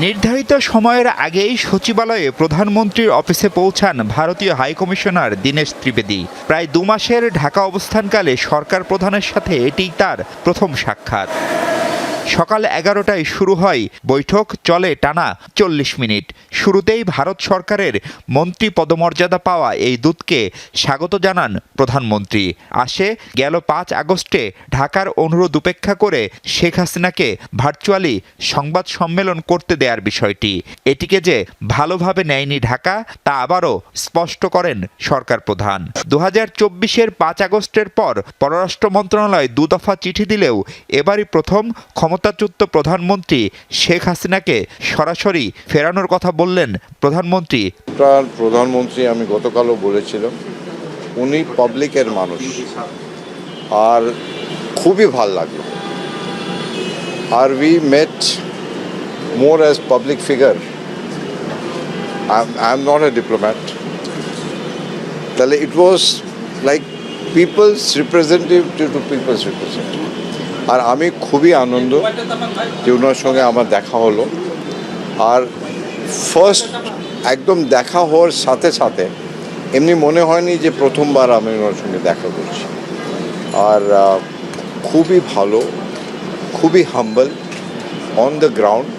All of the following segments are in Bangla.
নির্ধারিত সময়ের আগেই সচিবালয়ে প্রধানমন্ত্রীর অফিসে পৌঁছান ভারতীয় হাইকমিশনার দীনেশ ত্রিবেদী। প্রায় 2 মাসের ঢাকা অবস্থানকালে সরকার প্রধানের সাথে এটিই তার প্রথম সাক্ষাৎ। সকাল 11টায় শুরু হয় বৈঠক, চলে টানা 40 মিনিট। শুরুতেই ভারত সরকারের মন্ত্রী পদমর্যাদা পাওয়া এই দূতকে স্বাগত জানান প্রধানমন্ত্রী। আসে গেল 5 আগস্টে ঢাকার অনুরোধ উপেক্ষা করে শেখ হাসিনাকে ভার্চুয়ালি সংবাদ সম্মেলন করতে দেওয়ার বিষয়টি। এটিকে যে ভালোভাবে নেয়নি ঢাকা, তা আবারও স্পষ্ট করেন সরকার প্রধান। 2024-এর 5 আগস্টের পর পররাষ্ট্র মন্ত্রণালয় 2 দফা চিঠি দিলেও এবারই প্রথম ক্ষমতাচ্যুত প্রধানমন্ত্রী শেখ হাসিনাকে সরাসরি ফেরানোর কথা বললেন প্রধানমন্ত্রী। প্রধানমন্ত্রী আমি গতকালও বলেছিলাম, উনি পাবলিকের মানুষ, আর খুবই ভাল লাগলো। আর we met more as public figure. I am not a diplomat. তাহলে it was like people's representative to people's representative. আর আমি খুবই আনন্দ যে ওনার সঙ্গে আমার দেখা হলো। আর ফার্স্ট একদম দেখা হওয়ার সাথে সাথে এমনি মনে হয়নি যে প্রথমবার আমি ওনার সঙ্গে দেখা করছি। আর খুবই ভালো, খুবই হাম্বল, অন দ্য গ্রাউন্ড।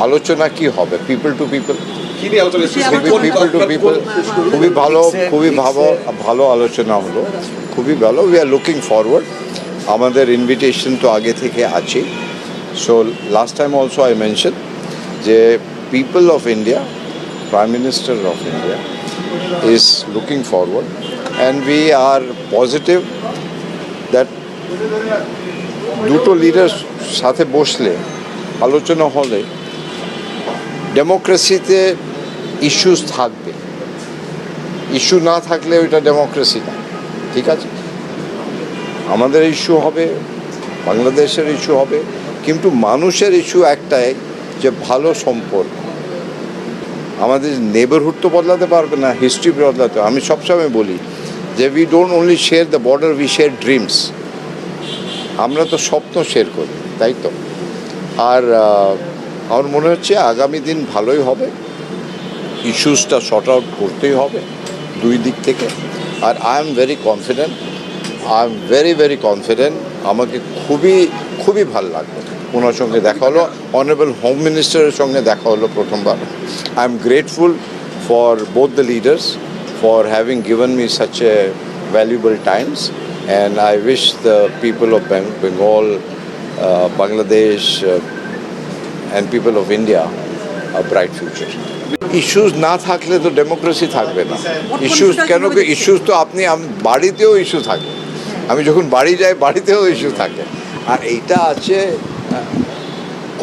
আলোচনা কি হবে? People to people, people to people. খুবই ভালো, খুবই ভালো আলোচনা হলো, খুবই ভালো। We are looking forward. আমাদের ইনভিটেশন তো আগে থেকে আছে। So last time also I mention যে people of India, prime minister of India is looking forward, and we are positive that দুটো লিডার সাথে বসলে, আলোচনা হলে ডেমোক্রেসিতে ইস্যুস থাকবে। ইস্যু না থাকলে ওইটা ডেমোক্রেসি না। ঠিক আছে, আমাদের ইস্যু হবে, বাংলাদেশের ইস্যু হবে, কিন্তু মানুষের ইস্যু একটাই, যে ভালো সম্পর্ক। আমাদের নেবারহুড তো বদলাতে পারবে না, হিস্ট্রি বদলাতে। আমি সবসময় বলি যে we don't only share the border, we share dreams. আমরা তো স্বপ্ন শেয়ার করি, তাই তো। আর আমার মনে হচ্ছে আগামী দিন ভালোই হবে। ইস্যুসটা শর্ট আউট করতেই হবে দুই দিক থেকে। আর I am very confident, I am very confident. আমাকে খুবই ভালো লাগলো ওনার সঙ্গে দেখা হলো। অনারেবল হোম মিনিস্টারের সঙ্গে দেখা হলো প্রথমবার। I am grateful for both the leaders for having given me such a valuable Times, and I wish the people of Bengal, Bangladesh and people of India a bright future. Issues না থাকলে তো ডেমোক্রেসি থাকবে না। ইস্যুস কেন কি? ইস্যুস তো আপনি বাড়িতেও ইস্যু থাকে। আমি যখন বাড়ি যাই, বাড়িতেও ইস্যু থাকে। আর এইটা আছে,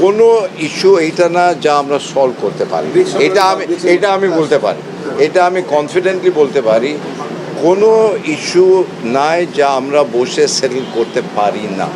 কোনো ইস্যু এইটা না যা আমরা সলভ করতে পারি। এটা আমি বলতে পারি, এটা আমি কনফিডেন্টলি বলতে পারি, কোনো ইস্যু নাই যা আমরা বসে সেটেল করতে পারি না।